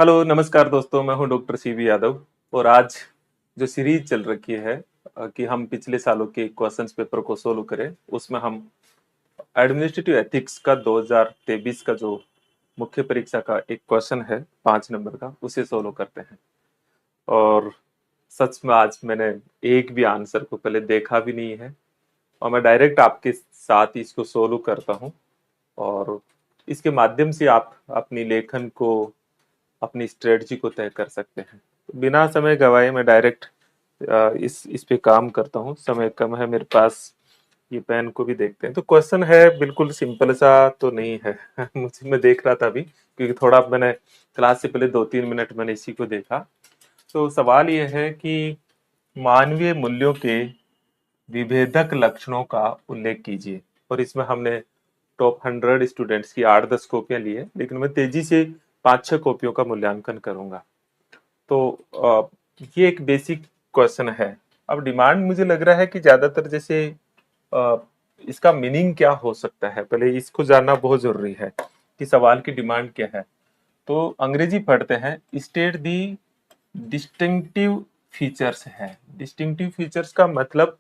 Hello नमस्कार दोस्तों, मैं हूं डॉक्टर सीवी यादव। और आज जो सीरीज चल रखी है कि हम पिछले सालों के क्वेश्चंस पेपर को सोल्व करें, उसमें हम एडमिनिस्ट्रेटिव एथिक्स का 2023 का जो मुख्य परीक्षा का एक क्वेश्चन है 5 नंबर का, उसे सोल्व करते हैं। और सच में आज मैंने एक भी आंसर को पहले देखा भी नहीं है, और मैं डायरेक्ट आपके साथ ही इसको सोल्व करता हूं। और इसके माध्यम से आप अपनी लेखन को, अपनी स्ट्रेटजी को तय कर सकते हैं। तो बिना समय गवाए मैं डायरेक्ट इस पे काम करता हूँ। समय कम है मेरे पास, ये पेन को भी देखते हैं। तो क्वेश्चन है बिल्कुल सिंपल सा तो नहीं है मुझे, मैं देख रहा था अभी, क्योंकि थोड़ा मैंने क्लास से पहले 2-3 मिनट मैंने इसी को देखा। तो सवाल ये है कि मानवीय मूल्यों के विभेदक लक्षणों का उल्लेख कीजिए। और इसमें हमने टॉप 100 स्टूडेंट्स की 8-10 कॉपियां ली है, लेकिन मैं तेजी से 5-6 कॉपियों का मूल्यांकन करूंगा। तो ये एक बेसिक क्वेश्चन है। अब डिमांड मुझे लग रहा है कि ज्यादातर जैसे अ, इसका मीनिंग क्या हो सकता है, पहले इसको जानना बहुत जरूरी है कि सवाल की डिमांड क्या है। तो अंग्रेजी पढ़ते हैं, स्टेट दी डिस्टिंक्टिव फीचर्स है। डिस्टिंक्टिव फीचर्स का मतलब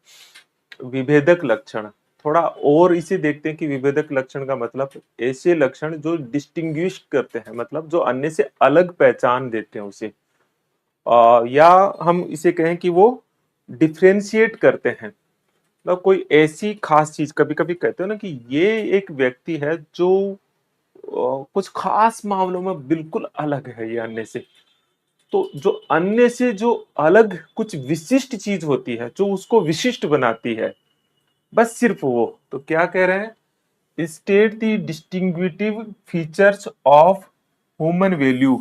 विभेदक लक्षण। थोड़ा और इसे देखते हैं कि विभेदक लक्षण का मतलब ऐसे लक्षण जो डिस्टिंग्विश करते हैं, मतलब जो अन्य से अलग पहचान देते हैं उसे। या हम इसे कहें कि वो डिफ्रेंशिएट करते हैं, मतलब कोई ऐसी खास चीज। कभी कभी कहते हो ना कि ये एक व्यक्ति है जो कुछ खास मामलों में बिल्कुल अलग है ये अन्य से। तो जो अन्य से जो अलग कुछ विशिष्ट चीज होती है, जो उसको विशिष्ट बनाती है, बस सिर्फ वो। तो क्या कह रहे हैं, state the distinctive features of human value.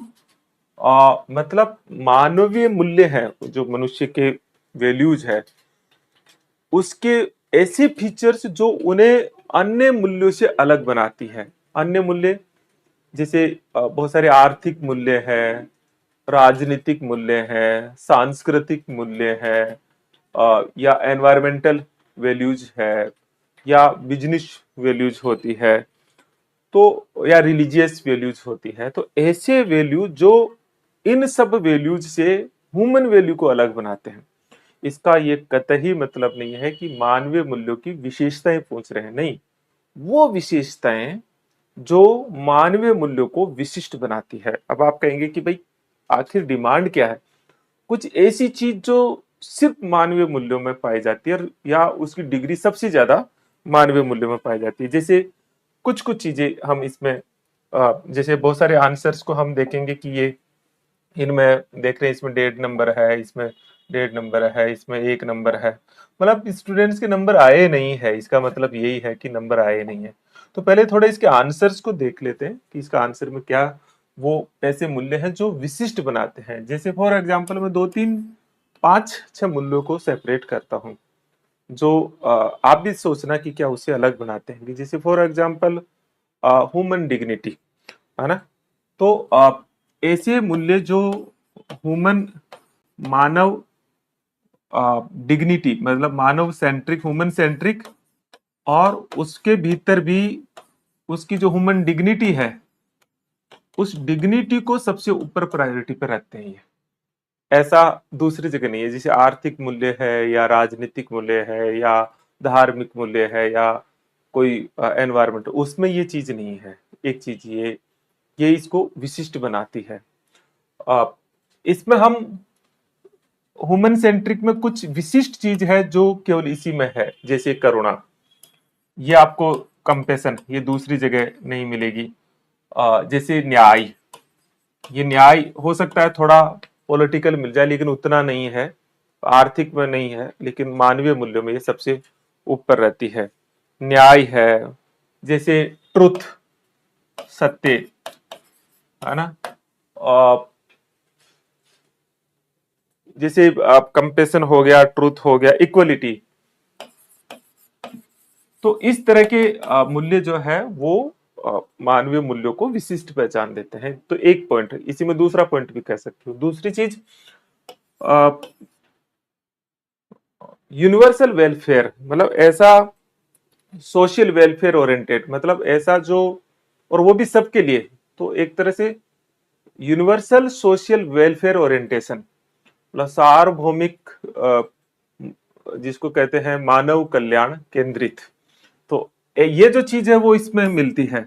मतलब मानवीय मूल्य है, जो मनुष्य के वैल्यूज है, उसके ऐसे फीचर्स जो उन्हें अन्य मूल्यों से अलग बनाती है। अन्य मूल्य जैसे बहुत सारे आर्थिक मूल्य है, राजनीतिक मूल्य है, सांस्कृतिक मूल्य है, या एनवायरमेंटल वैल्यूज है, या बिजनेस वैल्यूज होती है, तो या रिलीजियस वैल्यूज होती है। तो ऐसे वैल्यू जो इन सब वैल्यूज से ह्यूमन वैल्यू को अलग बनाते हैं। इसका ये कतई मतलब नहीं है कि मानवीय मूल्यों की विशेषताएं पूछ रहे हैं, नहीं। वो विशेषताएं जो मानवीय मूल्यों को विशिष्ट बनाती है। अब आप कहेंगे कि भाई आखिर डिमांड क्या है, कुछ ऐसी चीज जो सिर्फ मानवीय मूल्यों में पाई जाती है, या उसकी डिग्री सबसे ज्यादा मानवीय मूल्यों में पाई जाती है। जैसे कुछ कुछ चीजें हम इसमें जैसे बहुत सारे आंसर्स को हम देखेंगे कि ये इनमें देख रहे हैं, इसमें 1.5 नंबर है, इसमें 1.5 नंबर है, इसमें 1 नंबर है। मतलब स्टूडेंट्स के नंबर आए नहीं है, इसका मतलब यही है कि नंबर आए नहीं है। तो पहले थोड़ा इसके आंसर्स को देख लेते हैं कि इसका आंसर में क्या वो ऐसे मूल्य हैं जो विशिष्ट बनाते हैं। जैसे फॉर एग्जाम्पल मैं 2-3-5-6 मूल्यों को सेपरेट करता हूँ, जो आप भी सोचना कि क्या उसे अलग बनाते हैं। जैसे फॉर एग्जाम्पल ह्यूमन डिग्निटी, है ना। तो ऐसे मूल्य जो ह्यूमन, मानव डिग्निटी, मतलब मानव सेंट्रिक, ह्यूमन सेंट्रिक, और उसके भीतर भी उसकी जो ह्यूमन डिग्निटी है, उस डिग्निटी को सबसे ऊपर प्रायोरिटी पर रखते हैं ये। ऐसा दूसरी जगह नहीं है। जैसे आर्थिक मूल्य है, या राजनीतिक मूल्य है, या धार्मिक मूल्य है, या कोई एनवायरमेंट, उसमें ये चीज नहीं है। एक चीज ये इसको विशिष्ट बनाती है। अ, इसमें हम ह्यूमन सेंट्रिक में कुछ विशिष्ट चीज है जो केवल इसी में है, जैसे करुणा। ये आपको कंपेशन ये दूसरी जगह नहीं मिलेगी। जैसे न्याय, ये न्याय हो सकता है थोड़ा पॉलिटिकल मिल जाए, लेकिन उतना नहीं है। आर्थिक में नहीं है, लेकिन मानवीय मूल्यों में ये सबसे ऊपर रहती है, न्याय है। जैसे ट्रुथ, सत्य, है ना। जैसे कंपेशन हो गया, ट्रूथ हो गया, इक्वलिटी। तो इस तरह के मूल्य जो है वो मानवीय मूल्यों को विशिष्ट पहचान देते हैं। तो एक पॉइंट है, इसी में दूसरा पॉइंट भी कह सकते हो। दूसरी चीज यूनिवर्सल वेलफेयर, मतलब ऐसा सोशल वेलफेयर ओरिएंटेड, मतलब ऐसा जो, और वो भी सबके लिए। तो एक तरह से यूनिवर्सल सोशल वेलफेयर ओरिएंटेशन, मतलब सार्वभौमिक जिसको कहते हैं मानव कल्याण केंद्रित। तो ये जो चीज है वो इसमें मिलती है।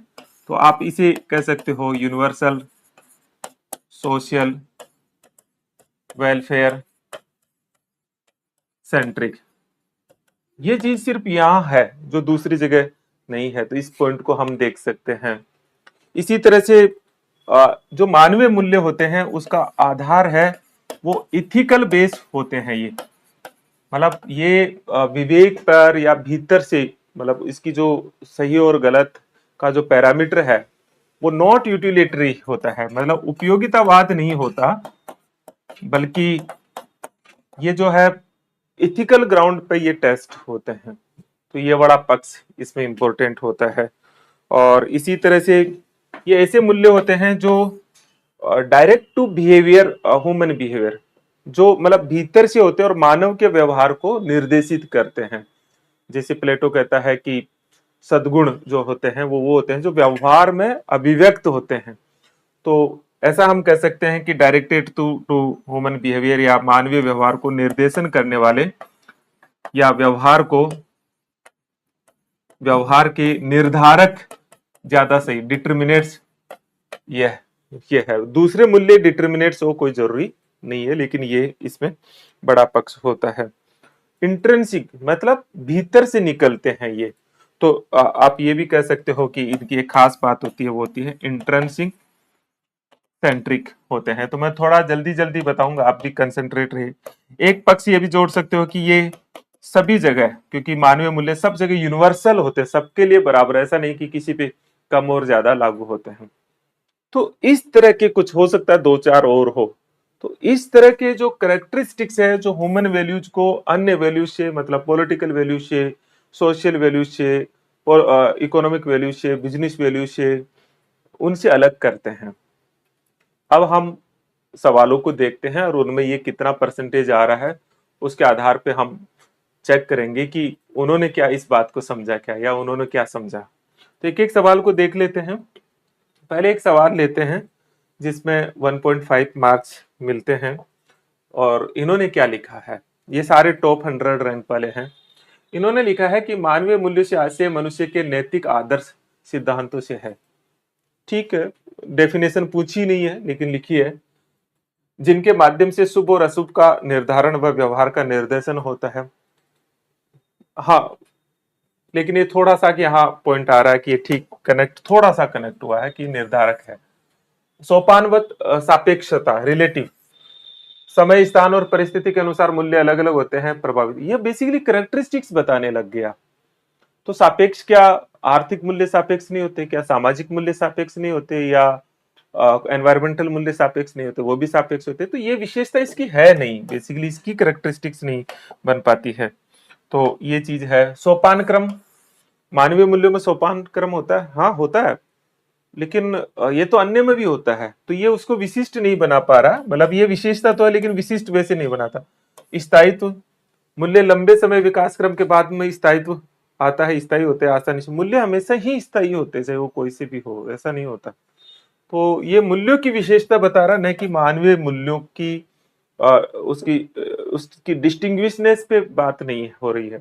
तो आप इसे कह सकते हो यूनिवर्सल सोशल वेलफेयर सेंट्रिक। ये चीज सिर्फ यहाँ है, जो दूसरी जगह नहीं है, तो इस पॉइंट को हम देख सकते हैं। इसी तरह से जो मानवीय मूल्य होते हैं उसका आधार है वो इथिकल बेस होते हैं। ये मतलब ये विवेक पर या भीतर से, मतलब इसकी जो सही और गलत का जो पैरामीटर है वो नॉट यूटिलिटरी होता है, मतलब उपयोगितावाद नहीं होता, बल्कि ये जो है इथिकल ग्राउंड पे ये टेस्ट होते हैं। तो ये बड़ा पक्ष इसमें इंपॉर्टेंट होता है। और इसी तरह से ये ऐसे मूल्य होते हैं जो direct to behaviour, human behaviour, जो मतलब भीतर से होते हैं और मानव के व्यवहार को निर्देशित करते हैं। जैसे प्लेटो कहता है कि सद्गुण जो होते हैं वो होते हैं जो व्यवहार में अभिव्यक्त होते हैं। तो ऐसा हम कह सकते हैं कि directed to to human behaviour, या मानवीय व्यवहार को निर्देशन करने वाले, या व्यवहार के निर्धारक, ज्यादा सही डिटर्मिनेट्स। यह ये है। दूसरे मूल्य डिटर्मिनेट्स हो कोई जरूरी नहीं है, लेकिन ये इसमें बड़ा पक्ष होता है। इंट्रिंसिक मतलब भीतर से निकलते हैं ये। तो आप ये भी कह सकते हो कि इनकी एक खास बात होती है, वो होती है इंट्रिंसिक सेंट्रिक होते हैं। तो मैं थोड़ा जल्दी जल्दी बताऊंगा, आप भी कंसंट्रेट रहिए। एक पक्ष ये भी जोड़ सकते हो कि ये सभी जगह, क्योंकि मानवीय मूल्य सब जगह यूनिवर्सल होते हैं, सबके लिए बराबर, ऐसा नहीं कि किसी पे कम और ज्यादा लागू होते हैं। तो इस तरह के कुछ हो सकता है दो चार और हो। तो इस तरह के जो करेक्टरिस्टिक्स है जो ह्यूमन वैल्यूज को अन्य वैल्यूज से, मतलब पॉलिटिकल वैल्यूज से, सोशल वैल्यूज से, इकोनॉमिक वैल्यूज से, बिजनेस वैल्यूज से, उनसे अलग करते हैं। अब हम सवालों को देखते हैं और उनमें ये कितना परसेंटेज आ रहा है, उसके आधार पे हम चेक करेंगे कि उन्होंने क्या इस बात को समझा क्या, या उन्होंने क्या समझा। तो एक एक सवाल को देख लेते हैं। पहले एक सवाल लेते हैं जिसमें 1.5 मार्क्स मिलते हैं, और इन्होंने क्या लिखा है। ये सारे टॉप 100 रैंक वाले हैं। इन्होंने लिखा है कि मानवीय मूल्य से आशय मनुष्य के नैतिक आदर्श सिद्धांतों से है। ठीक है, डेफिनेशन पूछी नहीं है लेकिन लिखी है, जिनके माध्यम से शुभ और अशुभ का निर्धारण व व्यवहार का निर्देशन होता है। हाँ, लेकिन ये थोड़ा सा कि यहाँ पॉइंट आ रहा है कि ये ठीक कनेक्ट, थोड़ा सा कनेक्ट हुआ है कि निर्धारक है। सोपानवत सापेक्षता, रिलेटिव, समय स्थान और परिस्थिति के अनुसार मूल्य अलग अलग होते हैं, प्रभावित, ये बेसिकली करेक्टरिस्टिक्स बताने लग गया। तो सापेक्ष क्या आर्थिक मूल्य सापेक्ष नहीं होते, क्या सामाजिक मूल्य सापेक्ष नहीं होते, या एनवायरमेंटल मूल्य सापेक्ष नहीं होते, वो भी सापेक्ष होते। तो ये विशेषता इसकी है नहीं, बेसिकली इसकी करेक्टरिस्टिक्स नहीं बन पाती है। तो ये चीज है। सोपान क्रम, मानवीय मूल्यों में सोपान क्रम होता है, हाँ होता है, लेकिन ये तो अन्य में भी होता है, तो ये उसको विशिष्ट नहीं बना पा रहा। मतलब ये विशेषता तो है लेकिन विशिष्ट वैसे नहीं बनाता। स्थायित्व, मूल्य लंबे समय विकास क्रम के बाद में स्थायित्व आता है, स्थायी होते हैं आसानी से। मूल्य हमेशा ही स्थायी होते हैं, चाहे वो कोई से भी हो, ऐसा नहीं होता। तो ये मूल्यों की विशेषता बता रहा, न कि मानवीय मूल्यों की उसकी डिस्टिंग्विशनेस पे बात नहीं हो रही है।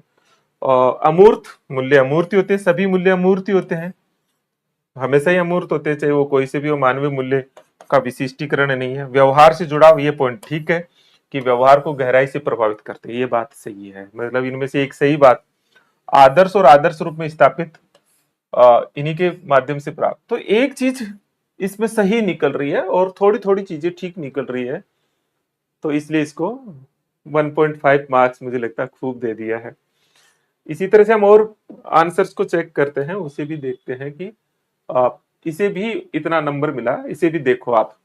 अमूर्त मूल्य अमूर्त होते हैं, सभी मूल्य अमूर्त होते हैं, हमेशा ही अमूर्त होते हैं, चाहे वो कोई से भी हो। मानवीय मूल्य का विशिष्टीकरण नहीं है। व्यवहार से जुड़ा ये पॉइंट ठीक है कि व्यवहार को गहराई से प्रभावित करते हैं, ये बात सही है। मतलब इनमें से एक सही बात, आदर्श और आदर्श रूप में स्थापित, इन्हीं के माध्यम से प्राप्त। तो एक चीज इसमें सही निकल रही है और थोड़ी थोड़ी चीजें ठीक निकल रही है, तो इसलिए इसको 1.5 मार्क्स मुझे लगता है खूब दे दिया है। इसी तरह से हम और आंसर्स को चेक करते हैं, उसे भी देखते हैं कि इसे भी इतना नंबर मिला, इसे भी देखो आप।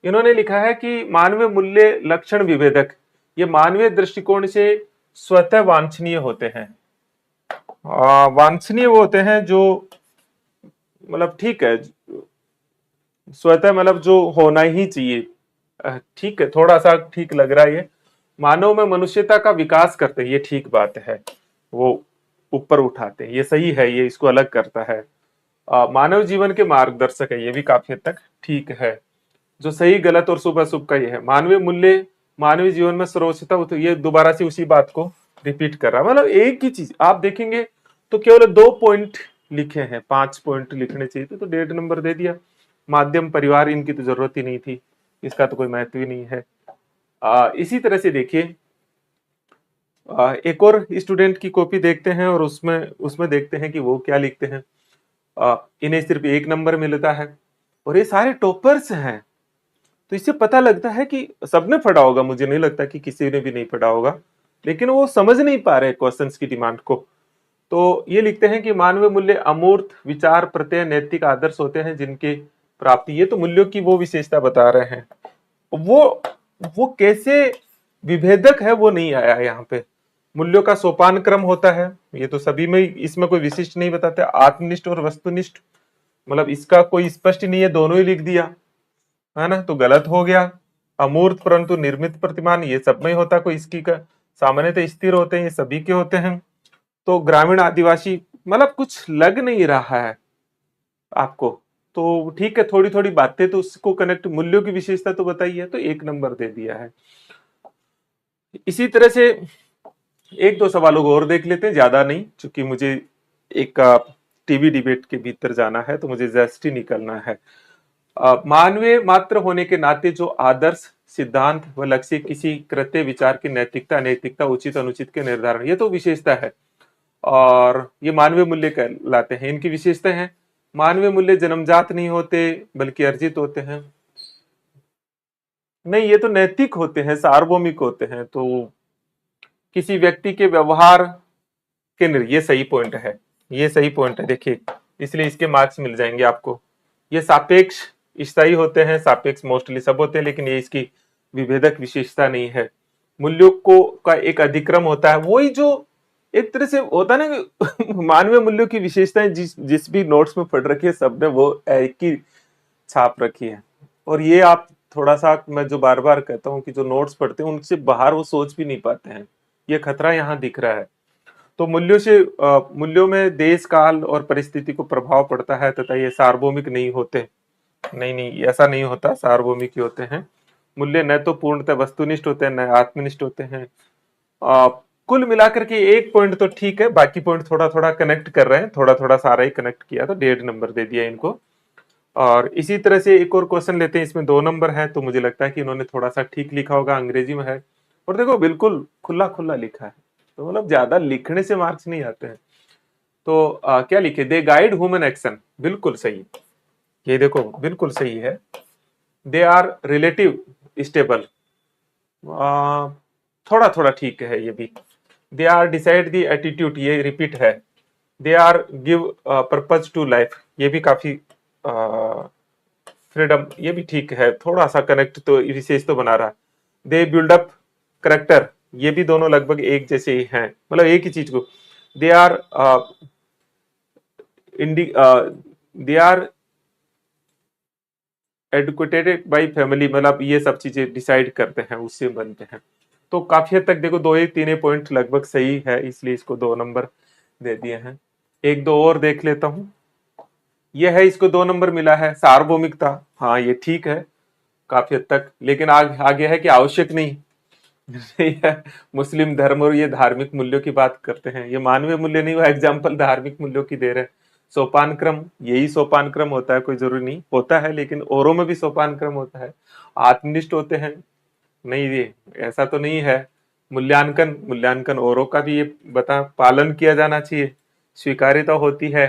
इन्होंने लिखा है कि मानवीय मूल्य लक्षण विभेदक, ये मानवीय दृष्टिकोण से स्वतः वांछनीय होते हैं। वांछनीय वो होते हैं जो, मतलब ठीक है, स्वतः मतलब जो होना ही चाहिए। ठीक है, थोड़ा सा ठीक लग रहा है ये। मानव में मनुष्यता का विकास करते हैं, ये ठीक बात है, वो ऊपर उठाते हैं, ये सही है, ये इसको अलग करता है। मानव जीवन के मार्गदर्शक है, ये भी काफी हद तक ठीक है। जो सही गलत और शुभ अशुभ का ये है। मानवीय मूल्य मानवीय जीवन में सर्वोच्चता, तो ये दोबारा से उसी बात को रिपीट कर रहा है। मतलब एक ही चीज आप देखेंगे तो केवल 2 पॉइंट लिखे हैं, 5 पॉइंट लिखने चाहिए थे तो 1.5 नंबर दे दिया। माध्यम परिवार, इनकी तो जरूरत ही नहीं थी, इसका तो कोई महत्व ही नहीं है। इसी तरह से देखिए, एक और स्टूडेंट की कॉपी देखते हैं और उसमें उसमें देखते हैं कि वो क्या लिखते हैं। इन्हें सिर्फ 1 नंबर मिलता है और ये सारे टॉपर्स हैं, तो इससे पता लगता है कि सबने पढ़ा होगा, मुझे नहीं लगता कि किसी ने भी नहीं पढ़ा होगा, लेकिन वो समझ नहीं पा रहे क्वेश्चंस की डिमांड को। तो ये लिखते हैं कि मानवीय मूल्य अमूर्त विचार, प्रत्यय, नैतिक आदर्श होते हैं जिनके प्राप्ति, ये तो मूल्यों की वो विशेषता बता रहे हैं। वो कैसे विभेदक है वो नहीं आया है यहाँ पे। मूल्यों का सोपान क्रम होता है, ये तो सभी में, इसमें कोई विशिष्ट नहीं बताते। आत्मनिष्ठ और वस्तुनिष्ठ, मतलब इसका कोई स्पष्ट नहीं है, दोनों ही लिख दिया है ना, तो गलत हो गया। अमूर्त परंतु निर्मित प्रतिमान, ये सब में होता, कोई इसकी का सामान्यतः स्थिर होते हैं, ये सभी के होते हैं। तो ग्रामीण आदिवासी, मतलब कुछ लग नहीं रहा है आपको, तो ठीक है, थोड़ी थोड़ी बातें तो उसको कनेक्ट, मूल्यों की विशेषता तो बताई है, तो 1 नंबर दे दिया है। इसी तरह से एक दो सवालों को और देख लेते हैं, ज्यादा नहीं, क्योंकि मुझे एक टीवी डिबेट के भीतर जाना है, तो मुझे जस्ट ही निकलना है। मानवीय मात्र होने के नाते जो आदर्श, सिद्धांत व लक्ष्य किसी कृत्य विचार की नैतिकता, अनैतिकता, उचित अनुचित के निर्धारण, ये तो विशेषता है। और ये मानवीय मूल्य कहलाते हैं। इनकी विशेषता है, मानवीय मूल्य जन्मजात नहीं होते बल्कि अर्जित होते हैं। नहीं, ये तो नैतिक होते हैं, सार्वभौमिक होते हैं। तो किसी व्यक्ति के व्यवहार के ये सही पॉइंट है, ये सही पॉइंट है, देखिए, इसलिए इसके मार्क्स मिल जाएंगे आपको। ये सापेक्ष स्थायी होते हैं, सापेक्ष मोस्टली सब होते हैं, लेकिन ये इसकी विभेदक विशेषता नहीं है। मूल्यों को का एक अधिक्रम होता है, वही जो एक तरह से होता है ना कि मानवीय मूल्यों की विशेषताएं जिस जिस भी नोट्स में पढ़ रखी है सबने वो एक ही छाप रखी है। और ये आप थोड़ा सा, मैं जो बार बार कहता हूँ कि जो नोट्स पढ़ते हैं उनसे बाहर वो सोच भी नहीं पाते हैं, ये खतरा यहाँ दिख रहा है। तो मूल्यों में देश, काल और परिस्थिति को प्रभाव पड़ता है तथा ये सार्वभौमिक नहीं होते। नहीं नहीं, ऐसा नहीं होता, सार्वभौमिक ही होते हैं। मूल्य न तो पूर्णतः वस्तुनिष्ठ होते हैं, न आत्मनिष्ठ होते हैं। आ, कुल मिलाकर के 1 पॉइंट तो ठीक है, बाकी पॉइंट थोड़ा थोड़ा कनेक्ट कर रहे हैं, थोड़ा थोड़ा सारा ही कनेक्ट किया, तो 1.5 नंबर दे दिया इनको। और इसी तरह से एक और क्वेश्चन लेते हैं, इसमें 2 नंबर है, तो मुझे लगता है कि इन्होंने थोड़ा सा ठीक लिखा होगा, अंग्रेजी में है और देखो बिल्कुल खुला खुला लिखा है, तो मतलब ज्यादा लिखने से मार्क्स नहीं आते हैं। तो क्या लिखे, दे गाइड ह्यूमन एक्शन, बिल्कुल सही, ये देखो बिल्कुल सही है। दे आर रिलेटिव स्टेबल, थोड़ा थोड़ा ठीक है ये भी। They are decide the attitude, ये रिपीट है। They are give purpose to life, ये भी काफी फ्रीडम, ये भी ठीक है, थोड़ा सा कनेक्ट तो विशेष तो बना रहा है। दे बिल्ड अप करेक्टर, ये भी दोनों लगभग एक जैसे ही हैं, मतलब एक ही चीज को। दे आर इंडी they are educated by family, मतलब ये सब चीजें डिसाइड करते हैं, उससे बनते हैं। तो काफी हद तक देखो 2 3 पॉइंट लगभग सही है, इसलिए इसको 2 नंबर दे दिए हैं। एक दो और देख लेता हूं, यह है, इसको 2 नंबर मिला है, सार्वभौमिकता, हाँ ये ठीक है काफी हद तक, लेकिन आगे है कि आवश्यक नहीं। ये मुस्लिम धर्म और ये धार्मिक मूल्यों की बात करते हैं, ये मानवीय मूल्य नहीं, वो एग्जाम्पल धार्मिक मूल्यों की दे रहे हैं। सोपान क्रम, यही सोपान क्रम होता है, कोई जरूरी नहीं होता है, लेकिन औरों में भी सोपान क्रम होता है। आत्मनिष्ठ होते हैं, नहीं ये ऐसा तो नहीं है। मूल्यांकन, मूल्यांकन औरों का भी ये बता पालन किया जाना चाहिए, स्वीकार्यता होती है।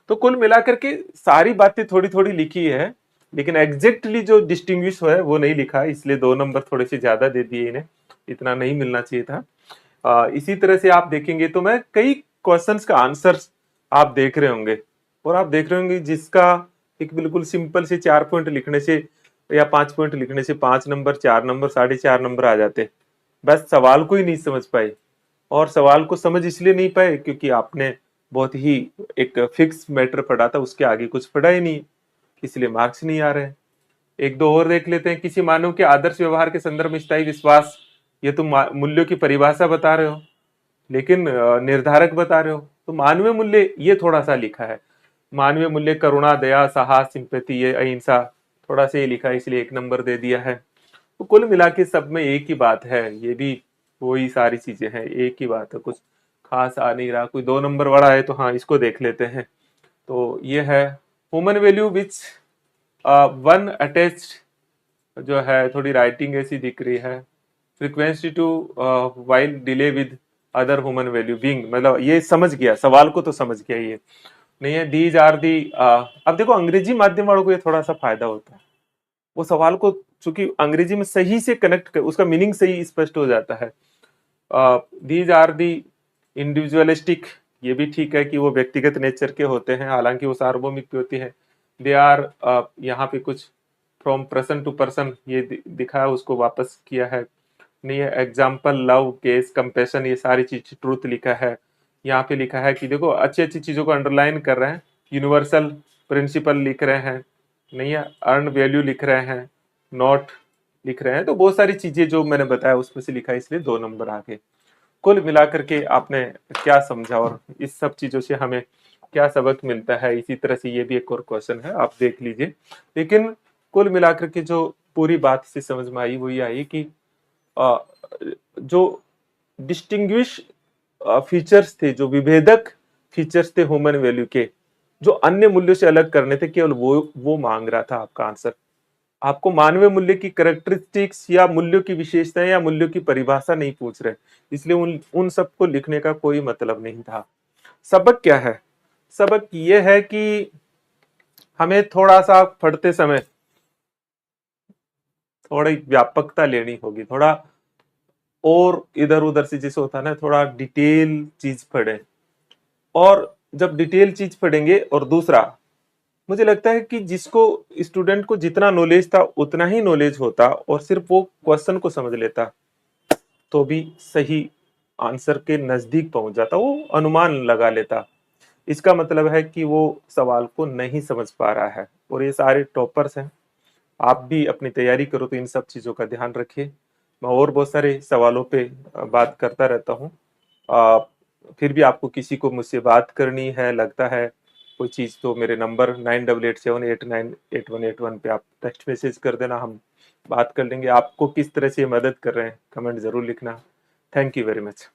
तो कुल मिलाकर के सारी बातें थोड़ी थोड़ी लिखी है, लेकिन एग्जैक्टली जो डिस्टिंग्विश है वो नहीं लिखा है, इसलिए 2 नंबर थोड़े से ज्यादा दे दिए इन्हें, इतना नहीं मिलना चाहिए था। इसी तरह से आप देखेंगे तो मैं कई क्वेश्चंस का आंसर्स आप देख रहे होंगे, और आप देख रहे होंगे जिसका एक बिल्कुल सिंपल से 4 पॉइंट लिखने से या 5 पॉइंट लिखने से 5 नंबर, 4 नंबर, 4.5 नंबर आ जाते, बस सवाल को ही नहीं समझ पाए। और सवाल को समझ इसलिए नहीं पाए क्योंकि आपने बहुत ही एक फिक्स मैटर पढ़ा था, उसके आगे कुछ पढ़ा ही नहीं, इसलिए मार्क्स नहीं आ रहे। एक दो और देख लेते हैं, किसी मानव के आदर्श व्यवहार के संदर्भ में स्थायी विश्वास, ये तुम मूल्यों की परिभाषा बता रहे हो, लेकिन निर्धारक बता रहे हो। तो मानवीय मूल्य ये थोड़ा सा लिखा है, मानवीय मूल्य करुणा, दया, साहस, सिंपैथी, ये अहिंसा, थोड़ा सा ये लिखा है इसलिए 1 नंबर दे दिया है। तो कुल मिला के सब में एक ही बात है, ये भी वही सारी चीजें हैं, एक ही बात है, कुछ खास आ नहीं रहा। कोई 2 नंबर वाला है तो हाँ इसको देख लेते हैं। तो ये है human value which one attached, जो है थोड़ी राइटिंग ऐसी दिख रही है, frequency to while delay with other human value being, मतलब ये समझ गया सवाल को, तो समझ गया ये नहीं है। दीज आर दी, अब देखो अंग्रेजी माध्यम वालों को ये थोड़ा सा फायदा होता है, वो सवाल को चूंकि अंग्रेजी में सही से कनेक्ट कर, उसका मीनिंग सही स्पष्ट हो जाता है। दीज आर दी इंडिविजुअलिस्टिक, ये भी ठीक है कि वो व्यक्तिगत नेचर के होते हैं, हालांकि वो सार्वभौमिक भी होती है। दे आर, यहाँ पे कुछ फ्रॉम पर्सन टू पर्सन ये दिखा है, उसको वापस किया है नहीं है। एग्जाम्पल लव केस कंपेशन, ये सारी चीज ट्रूथ लिखा है। यहाँ पे लिखा है कि देखो अच्छी अच्छी चीजों को अंडरलाइन कर रहे हैं, यूनिवर्सल प्रिंसिपल लिख रहे हैं नहीं है, अर्न वैल्यू लिख रहे हैं, नॉट लिख रहे हैं। तो बहुत सारी चीजें जो मैंने बताया उसमें से लिखा है, इसलिए 2 नंबर आ गए। कुल मिलाकर के आपने क्या समझा और इस सब चीजों से हमें क्या सबक मिलता है, इसी तरह से ये भी एक और क्वेश्चन है, आप देख लीजिए। लेकिन कुल मिलाकर के जो पूरी बात से समझ में आई वो ये आई कि अ, जो डिस्टिंग्विश फीचर्स थे, जो विभेदक फीचर्स थे ह्यूमन वैल्यू के, जो अन्य मूल्यों से अलग करने थे, केवल वो मांग रहा था आपका आंसर। आपको मानवीय मूल्य की कैरेक्टरिस्टिक्स या मूल्यों की विशेषताएं या मूल्यों की परिभाषा नहीं पूछ रहे, इसलिए उन सबको लिखने का कोई मतलब नहीं था। सबक क्या है? सबक ये है कि हमें थोड़ा सा पढ़ते समय थोड़ी व्यापकता लेनी होगी, थोड़ा और इधर उधर से जैसे होता है ना, थोड़ा डिटेल चीज पढ़े। और जब डिटेल चीज पढ़ेंगे, और दूसरा मुझे लगता है कि जिसको स्टूडेंट को जितना नॉलेज था उतना ही नॉलेज होता और सिर्फ वो क्वेश्चन को समझ लेता तो भी सही आंसर के नजदीक पहुंच जाता, वो अनुमान लगा लेता। इसका मतलब है कि वो सवाल को नहीं समझ पा रहा है। और ये सारे टॉपर्स हैं, आप भी अपनी तैयारी करो तो इन सब चीजों का ध्यान रखिए। मैं और बहुत सारे सवालों पे बात करता रहता हूँ। फिर भी आपको किसी को मुझसे बात करनी है, लगता है कोई चीज, तो मेरे नंबर 9887898181 पे आप टेक्स्ट मैसेज कर देना, हम बात कर लेंगे। आपको किस तरह से मदद कर रहे हैं कमेंट जरूर लिखना। Thank you very much.